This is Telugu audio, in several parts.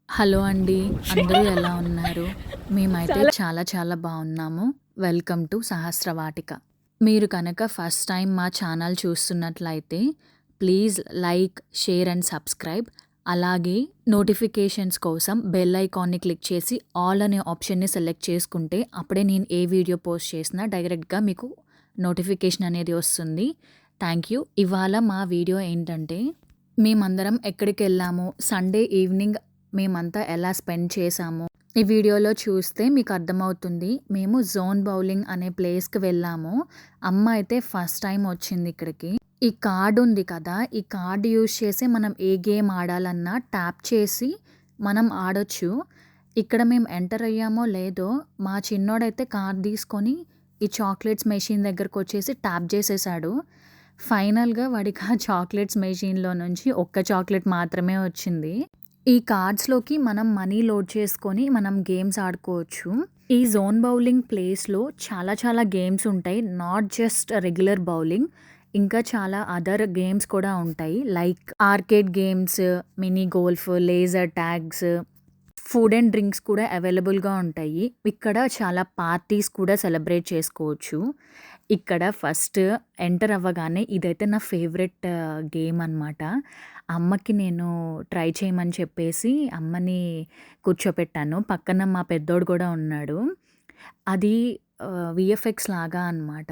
హలో అండి. అందరూ ఎలా ఉన్నారు? మేమైతే చాలా చాలా బావున్నాము. Welcome to సహస్రవాటిక. మీరు కనుక ఫస్ట్ టైం మా ఛానల్ చూస్తున్నట్లయితే please like, share and subscribe. అలాగే నోటిఫికేషన్స్ కోసం బెల్ ఐకాన్‌ని క్లిక్ చేసి ఆల్ అనే ఆప్షన్‌ని సెలెక్ట్ చేసుకుంటే అప్పుడే నేను ఏ వీడియో పోస్ట్ చేసినా డైరెక్ట్‌గా మీకు నోటిఫికేషన్ అనేది వస్తుంది. Thank you. ఇవాళ మా వీడియో ఏంటంటే మేమందరం ఎక్కడికెళ్ళాము, సండే ఈవినింగ్ మేమంతా ఎలా స్పెండ్ చేశాము, ఈ వీడియోలో చూస్తే మీకు అర్థమవుతుంది. మేము జోన్ బౌలింగ్ అనే ప్లేస్‌కి వెళ్ళాము. అమ్మ అయితే ఫస్ట్ టైం వచ్చింది ఇక్కడికి. ఈ కార్డ్ ఉంది కదా! ఈ కార్డ్ యూజ్ చేసి మనం ఏ గేమ్ ఆడాలన్నా ట్యాప్ చేసి మనం ఆడొచ్చు. ఇక్కడ మేము ఎంటర్ అయ్యామో లేదో మా చిన్నోడైతే కార్డ్ తీసుకొని ఈ చాక్లెట్స్ మెషిన్ దగ్గరకొచ్చేసి ట్యాప్ చేసేసాడు. ఫైనల్‌గా వాడికి ఆ చాక్లెట్స్ మెషిన్‌లో నుంచి ఒక్క చాక్లెట్ మాత్రమే వచ్చింది. ఈ కార్డ్స్‌లోకి మనం మనీ లోడ్ చేసుకొని మనం గేమ్స్ ఆడుకోవచ్చు. ఈ జోన్ బౌలింగ్ ప్లేస్‌లో చాలా చాలా గేమ్స్ ఉంటాయి. Not just regular bowling. ఇంకా చాలా అదర్ గేమ్స్ కూడా ఉంటాయి. Like arcade games, mini golf, laser tags, food and drinks కూడా అవైలబుల్‌గా ఉంటాయి. ఇక్కడ చాలా పార్టీస్ కూడా సెలబ్రేట్ చేసుకోవచ్చు. ఇక్కడ ఫస్ట్ ఎంటర్ అవ్వగానే ఇదైతే నా ఫేవరెట్ గేమ్ అనమాట. అమ్మకి నేను ట్రై చేయమని చెప్పేసి అమ్మని కూర్చోపెట్టాను. పక్కన మా పెద్దోడు కూడా ఉన్నాడు. అది వీఎఫ్ఎక్స్ లాగా అనమాట.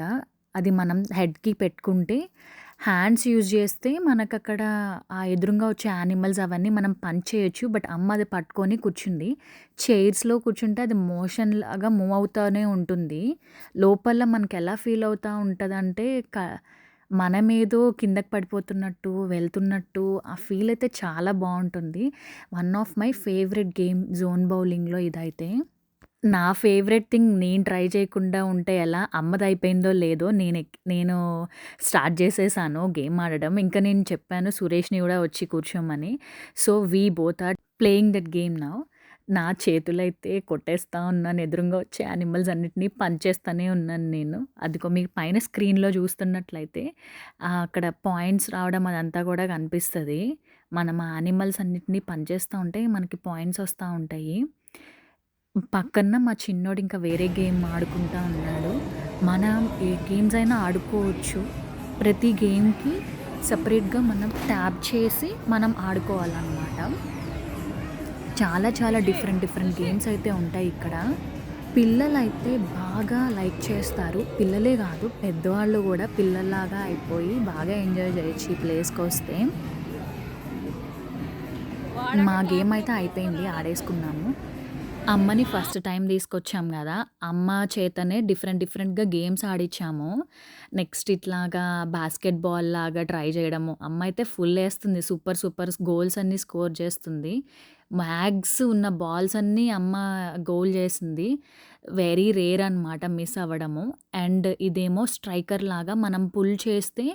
అది మనం హెడ్‌కి పెట్టుకుంటే హ్యాండ్స్ యూజ్ చేస్తే మనకక్కడ ఆ ఎదురుంగా వచ్చే యానిమల్స్ అవన్నీ మనం పంచ్ చేయొచ్చు. బట్ అమ్మ అది పట్టుకొని కూర్చుంది. చైర్స్‌లో కూర్చుంటే అది మోషన్ లాగా మూవ్ అవుతానే ఉంటుంది. లోపల మనకెలా ఫీల్ అవుతా ఉంటదంటే మనమేదో కిందకి పడిపోతున్నట్టు, వెళ్తున్నట్టు ఆ ఫీల్ అయితే చాలా బావుంటుంది. One of my favourite game zone బౌలింగ్‌లో ఇదైతే. నా ఫేవరెట్ థింగ్ నేను ట్రై చేయకుండా ఉంటే ఎలా? అమ్మదయిపోయిందో లేదో నేను స్టార్ట్ చేసేసాను గేమ్ ఆడడం. ఇంకా నేను చెప్పాను సురేష్‌ని గూడా వచ్చి కూర్చోమని. So, we both are playing that game now. నా చేతులైతే కొట్టేస్తా ఉన్నాను. ఎదురుంగా వచ్చే యానిమల్స్ అన్నిటిని పంచేస్తానే ఉన్నాను నేను. అదిగో మీకు పైన స్క్రీన్‌లో చూస్తున్నట్లయితే అక్కడ పాయింట్స్ రావడం అదంతా కూడా కనిపిస్తది. మనం ఆ యానిమల్స్ అన్నిటిని పంచేస్తా ఉంటే మనకి పాయింట్స్ వస్తా ఉంటాయి. పక్కన మా చిన్నోడు ఇంకా వేరే గేమ్ ఆడుకుంటా ఉన్నాడు. మనం ఏ గేమ్స్ అయినా ఆడుకోవచ్చు. ప్రతి గేమ్‌కి సెపరేట్‌గా మనం ట్యాప్ చేసి మనం ఆడుకోవాలనమాట. చాలా చాలా డిఫరెంట్ డిఫరెంట్ గేమ్స్ అయితే ఉంటాయి ఇక్కడ. పిల్లలైతే బాగా లైక్ చేస్తారు. పిల్లలే కాదు పెద్దవాళ్ళు కూడా పిల్లల్లాగా అయిపోయి బాగా ఎంజాయ్ చేయొచ్చు ఈ ప్లేస్‌కొస్తే. మా గేమ్ అయితే అయిపోయింది. ఆడేసుకున్నాము. అమ్మని ఫస్ట్ టైమ్ తీసుకొచ్చాం గదా! అమ్మ చేతనే డిఫరెంట్ డిఫరెంట్‌గా గేమ్స్ ఆడిచ్చాము. నెక్స్ట్ ఇట్లాగా బాస్కెట్ బాల్ లాగా ట్రై జేయడము. అమ్మ అయితే ఫుల్ ఏస్తుంది. సూపర్ సూపర్ గోల్స్ అన్నీ స్కోర్ చేస్తుంది. మ్యాగ్స్ ఉన్న బాల్స్ అన్నీ అమ్మ గోల్ చేసింది. వెరీ రేర్ అనమాట మిస్ అవ్వడము. అండ్ ఇదేమో స్ట్రైకర్ లాగా మనం పుల్ చేస్తే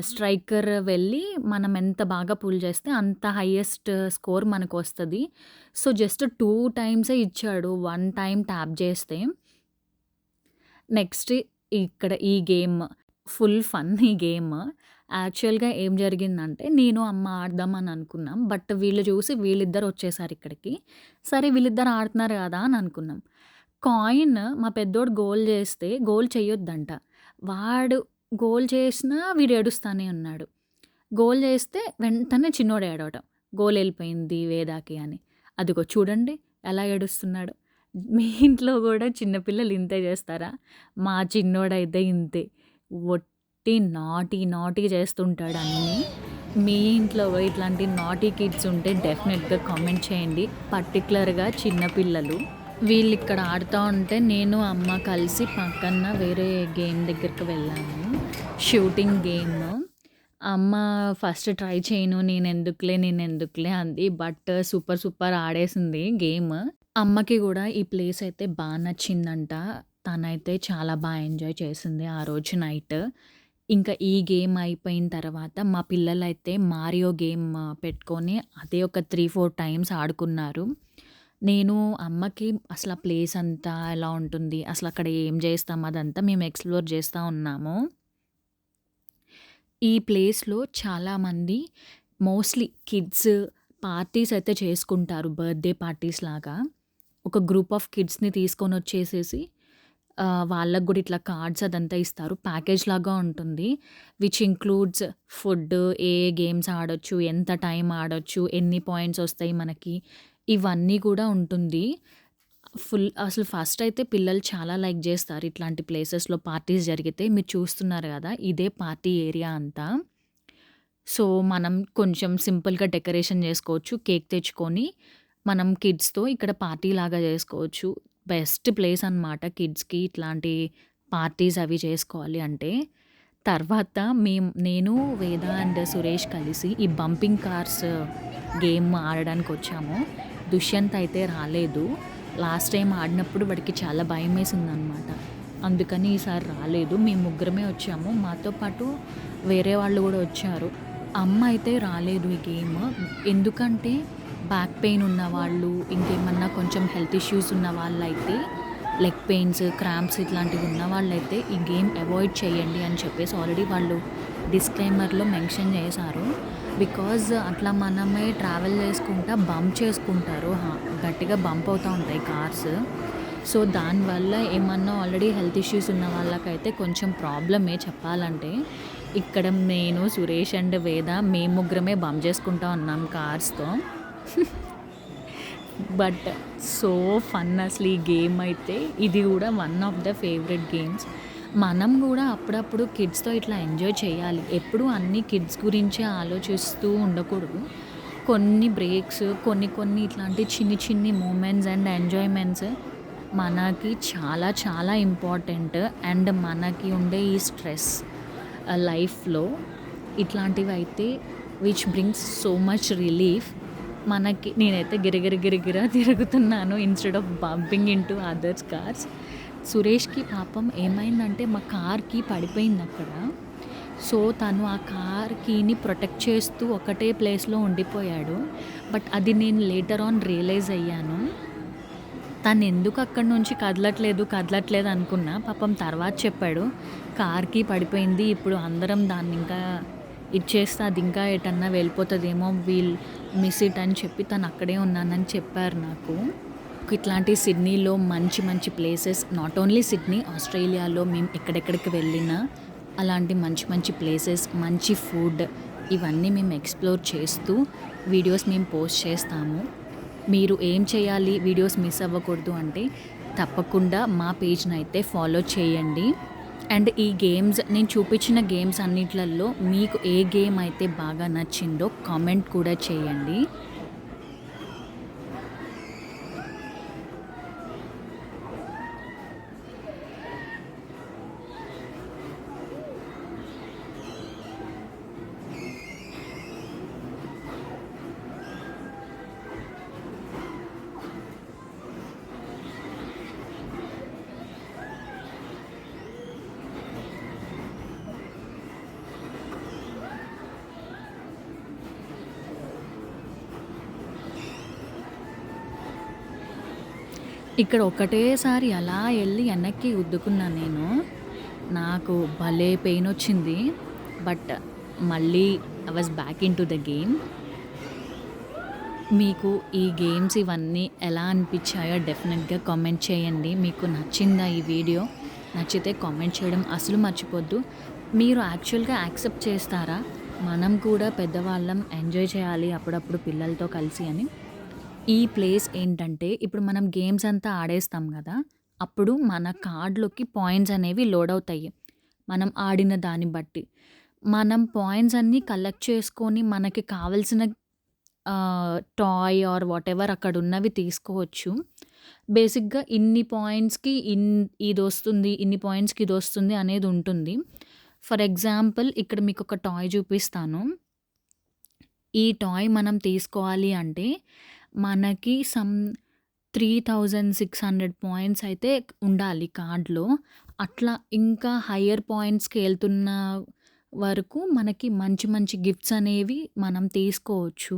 స్ట్రైకర్ వెళ్ళి మనం ఎంత బాగా పుల్ చేస్తే అంత హైయెస్ట్ స్కోర్ మనకొస్తది. సో, జస్ట్ 2 టైమ్సే ఇచ్చాడు. 1 టైమ్ ట్యాప్ చేస్తే. నెక్స్ట్ ఇక్కడ ఈ గేమ్ ఫుల్ ఫన్ ఈ గేమ్. యాక్చువల్‌గా ఏం జరిగిందంటే నేను, అమ్మ ఆడదామని అనుకున్నాం. బట్ వీళ్ళు చూసి వీళ్ళిద్దరు వచ్చేసారు ఇక్కడికి. సరే వీళ్ళిద్దరు ఆడుతున్నారు కదా అని అనుకున్నాం. కాయిన్ మా పెద్దోడు గోల్ చేస్తే గోల్ చెయ్యొద్దంట. వాడు గోల్ చేసినా వీడు ఏడుస్తానే ఉన్నాడు. గోల్ చేస్తే వెంటనే చిన్నోడు ఏడవటం. గోల్ ఎళ్ళిపోయింది వేదాకి అని. అదిగో చూడండి ఎలా ఏడుస్తున్నాడో. మీ ఇంట్లో గూడా చిన్న పిల్లలు ఇంతే చేస్తారా? మా చిన్నోడైతే ఇంతే. ఒట్టి నాటీ నాటీ చేస్తుంటాడు అన్నీ. మీ ఇంట్లో గూడా ఇట్లాంటి నాటీ కిడ్స్ ఉంటే డెఫినెట్‌గా కామెంట్ చేయండి. పర్టిక్యులర్‌గా చిన్న పిల్లలు. వీళ్ళిక్కడ ఆడుతా ఉంటే నేను, అమ్మ కలిసి పక్కన వేరే గేమ్ దగ్గరికి వెళ్ళాము. Shooting game. అమ్మ ఫస్ట్ ట్రై చేయను. నేనెందుకులే అంది. బట్ సూపర్ సూపర్ ఆడేసింది గేమ్. అమ్మకి గూడా ఈ ప్లేస్ అయితే బా నచ్చిందంట. తనైతే చాలా బా ఎంజాయ్ చేసింది ఆ రోజు నైట్. ఇంకా ఈ గేమ్ అయిపోయిన తర్వాత మా పిల్లలైతే మారియో గేమ్ పెట్టుకొని అదే ఒక 3, 4 టైమ్స్ ఆడుకున్నారు. నేను అమ్మకి అసల ప్లేస్ అంతా ఎలా ఉంటుంది? అసలక్కడ ఏం జేస్తాం? అదంతా మేము ఎక్స్‌ప్లోర్ చేస్తా ఉన్నాము. ఈ ప్లేస్‌లో చాలామంది మోస్ట్‌లీ కిడ్స్, పార్టీస్ అయితే చేసుకుంటారు. బర్త్‌డే పార్టీస్ లాగా. ఒక గ్రూప్ ఆఫ్ కిడ్స్‌ని తీసుకొనొచ్చేసేసి వాళ్ళకి గూడా ఇట్లా కార్డ్స్ అదంతా ఇస్తారు. ప్యాకేజ్ లాగా ఉంటుంది. Which includes food, A games ఆడొచ్చు, ఎంత టైం ఆడొచ్చు, ఎన్ని పాయింట్స్ ఒస్తాయి మనకి, ఇవన్నీ కూడా ఉంటుంది. అసలు ఫస్ట్ అయితే పిల్లలు చాలా లైక్ జేస్తారు ఇట్లాంటి ప్లేసెస్‌లో పార్టీస్ జరిగితే. మీరు చూస్తున్నారు గదా! ఇదే పార్టీ ఏరియా అంతా. సో, మనం కొంచెం సింపుల్‌గా డెకరేషన్ జేసుకోవచ్చు. కేక్ తెచ్చుకొని, మనం కిడ్స్‌తో ఇక్కడ పార్టీలాగా జేసుకోవచ్చు. బెస్ట్ ప్లేస్ అనమాట కిడ్స్‌కి ఇట్లాంటి పార్టీస్ అవి చేసుకోవాలి అంటే. తర్వాత నేను, వేద అండ్ సురేష్ కలిసి ఈ బంపింగ్ కార్స్ గేమ్ ఆడడానికొచ్చాము. దుష్యంత్ అయితే రాలేదు. లాస్ట్ టైమ్ ఆడినప్పుడు వాడికి చాలా భయమేసిందనమాట. అందుకని ఈసారి రాలేదు. మేము ముగ్గురమే వచ్చాము. మాతో పాటు వేరే వాళ్ళు గూడా వచ్చారు. అమ్మ అయితే రాలేదు ఈ గేమ్. ఎందుకంటే బ్యాక్ పెయిన్ ఉన్నవాళ్ళు, ఇంకేమన్నా కొంచెం హెల్త్ ఇష్యూస్ ఉన్న వాళ్ళైతే, లెగ్ పెయిన్స్, క్రాంప్స్ ఇట్లాంటివి ఉన్నవాళ్ళైతే ఈ గేమ్ అవాయిడ్ చేయండి అని చెప్పేసి ఆల్రెడీ వాళ్ళు డిస్క్లైమర్‌లో మెన్షన్ చేశారు. బికాజ్ అట్లా మనమే ట్రావెల్ చేసుకుంటా బంప్ చేసుకుంటారు. గట్టిగా బంప్ అవుతా ఉంటాయి కార్స్. సో, దానివల్ల ఏమన్నా ఆల్రెడీ హెల్త్ ఇష్యూస్ ఉన్న వాళ్ళకైతే కొంచెం ప్రాబ్లమే చెప్పాలంటే. ఇక్కడ నేను, సురేష్ అండ్ వేద మేము ముగ్గురమే బంప్ చేసుకుంటా ఉన్నాం కార్స్‌తో. బట్ సో ఫన్ అసలు ఈ గేమ్ అయితే. ఇది కూడా one of the favourite games. మనం కూడా అప్పుడప్పుడు కిడ్స్‌తో ఇట్లా ఎంజాయ్ చేయాలి. ఎప్పుడూ అన్నీ కిడ్స్ గురించే ఆలోచిస్తూ ఉండకూడదు. కొన్ని బ్రేక్స్, కొన్ని ఇట్లాంటి చిన్ని మూమెంట్స్ అండ్ ఎంజాయ్‌మెంట్స్ మనకి చాలా చాలా ఇంపార్టెంట్. అండ్ మనకి ఉండే ఈ స్ట్రెస్ లైఫ్‌లో ఇట్లాంటివైతే which brings so much relief. నేనైతే గిరగిర తిరుగుతున్నాను instead of bumping into others cars. సురేష్‌కి పాపం ఏమైందంటే మా కార్ కీ పడిపోయిందక్కడ. సో, తను ఆ కార్ కీని ప్రొటెక్ట్ చేస్తూ ఒకటే ప్లేస్‌లో ఉండిపోయాడు. బట్ అది నేను లేటర్ ఆన్ రియలైజ్ అయ్యాను. తనెందుకు అక్కడి నుంచి కదలట్లేదు అనుకున్నా. పాపం తర్వాత చెప్పాడు. కార్ కీ పడిపోయింది. ఇప్పుడు అందరం దాన్నింకా ఇచ్చేస్తే అది ఇంకా ఎటన్నా వెళ్ళిపోతదేమో, వీల్ మిస్ ఇట్ అని చెప్పి తను అక్కడే ఉన్నానని చెప్పారు నాకు. ఇట్లాంటి సిడ్నీలో మంచి ప్లేసెస్, నాట్ ఓన్లీ సిడ్నీ, ఆస్ట్రేలియాలో మేము ఎక్కడెక్కడికి వెళ్ళినా అలాంటి మంచి ప్లేసెస్, మంచి ఫుడ్ ఇవన్నీ మేము ఎక్స్‌ప్లోర్ చేస్తూ వీడియోస్ మేము పోస్ట్ చేస్తాము. మీరు ఏం చేయాలి వీడియోస్ మిస్ అవ్వకూడదు అంటే తప్పకుండా మా పేజ్‌నైతే ఫాలో చేయండి. అండ్ ఈ గేమ్స్, నేను చూపించిన గేమ్స్ అన్నిట్లల్లో మీకు ఏ గేమ్ అయితే బాగా నచ్చిందో కామెంట్ కూడా చేయండి. ఇక్కడ ఒకటేసారి అలా ఎళ్ళి వెనక్కి గుద్దుకున్నాను నేను. నాకు భలే పెయినొచ్చింది. బట్ మళ్ళీ I was back into the game. మీకు ఈ గేమ్స్ ఇవన్నీ ఎలా అనిపించాయో డెఫినెట్‌గా కామెంట్ చేయండి. మీకు నచ్చిందా ఈ వీడియో? నచ్చితే కామెంట్ చేయడం అసలు మర్చిపోద్దు. మీరు యాక్చువల్‌గా యాక్సెప్ట్ చేస్తారా? మనం కూడా పెద్దవాళ్ళం ఎంజాయ్ చేయాలి అప్పుడప్పుడు పిల్లలతో కలిసి అని. ఈ ప్లేస్ ఏంటంటే, ఇప్పుడు మనం గేమ్స్ అంతా ఆడేస్తాం గదా! అప్పుడు మన కార్డ్‌లోకి పాయింట్స్ అనేవి లోడ్ అవుతాయి. మనం ఆడిన దాన్ని బట్టి. మనం పాయింట్స్ అన్నీ కలెక్ట్ చేసుకొని మనకి కావాల్సిన టాయ్ ఆర్ వాటెవర్ అక్కడున్నవి తీసుకోవచ్చు. బేసిక్‌గా ఇన్ని పాయింట్స్‌కి ఇదొస్తుంది, ఇన్ని పాయింట్స్‌కి ఇదొస్తుంది అనేది ఉంటుంది. ఫర్ ఎగ్జాంపుల్ ఇక్కడ మీకొక టాయ్ చూపిస్తాను. ఈ టాయ్ మనం తీసుకోవాలి అంటే మనకి 3600 పాయింట్స్ అయితే ఉండాలి కార్డ్‌లో. అట్లా ఇంకా హయ్యర్ పాయింట్స్‌కి ఎళ్తున్న వరకు మనకి మంచి గిఫ్ట్స్ అనేవి మనం తీసుకోవచ్చు.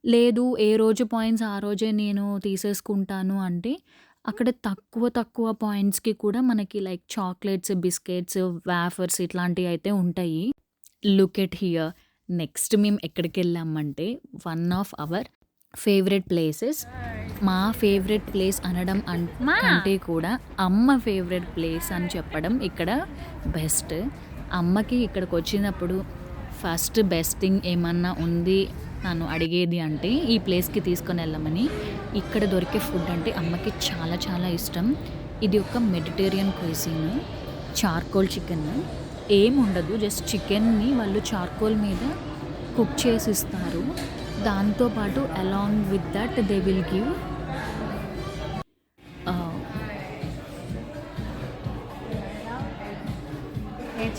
లేదు ఏ రోజు పాయింట్స్ ఆ రోజే నేను తీసేసుకుంటాను అంటే, అక్కడ తక్కువ పాయింట్స్‌కి కూడా మనకి లైక్ చాక్లెట్స్, బిస్కెట్స్, వేఫర్స్ ఇట్లాంటివి అయితే ఉంటాయి. Look at here. నెక్స్ట్ మేము ఎక్కడికెళ్ళామంటే one of our favourite places. మా ఫేవరెట్ ప్లేస్ అనడం కంటే కూడా అమ్మ ఫేవరెట్ ప్లేస్ అని చెప్పడం ఇక్కడ బెస్ట్. అమ్మకి ఇక్కడికొచ్చినప్పుడు ఫస్ట్ బెస్ట్ థింగ్ ఏమన్నా ఉంది నన్ను అడిగేది అంటే ఈ ప్లేస్‌కి తీసుకొని వెళ్ళమని. ఇక్కడ దొరికే ఫుడ్ అంటే అమ్మకి చాలా చాలా ఇష్టం. ఇది ఒక మెడిటేరియన్ క్విజిన్. చార్కోల్ చికెన్ ఏముండదు. జస్ట్ చికెన్‌ని వాళ్ళు చార్కోల్ మీద కుక్ చేసి ఇస్తారు. దాంతో పాటు along with that they will give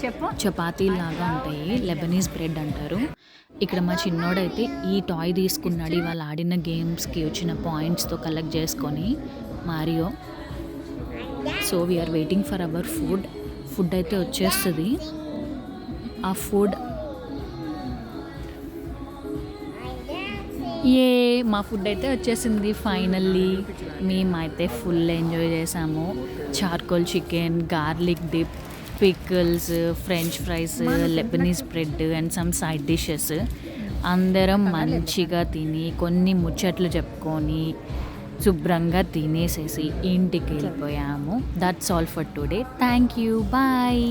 చెప్పు. చపాతీలాగా ఉంటాయి. లెబనీస్ బ్రెడ్ అంటారు. ఇక్కడ మా చిన్నోడైతే ఈ టాయ్ తీసుకున్నాడు. ఇవాళ ఆడిన గేమ్స్‌కి వచ్చిన పాయింట్స్‌తో కలెక్ట్ చేసుకొని Mario. So we're waiting for our food. Food అయితే వచ్చేస్తుంది. ఆ ఫుడ్ మా ఫుడ్ అయితే వచ్చేసింది ఫైనల్లీ. మేమైతే ఫుల్ ఎంజాయ్ చేసాము. Charcoal chicken, garlic dip, pickles, French fries, Lebanese bread and some side dishes. అందరం మంచిగా తిని కొన్ని ముచ్చట్లు చెప్పుకొని శుభ్రంగా తినేసేసి ఇంటికి వెళ్ళిపోయాము. That's all for today. Thank you. Bye.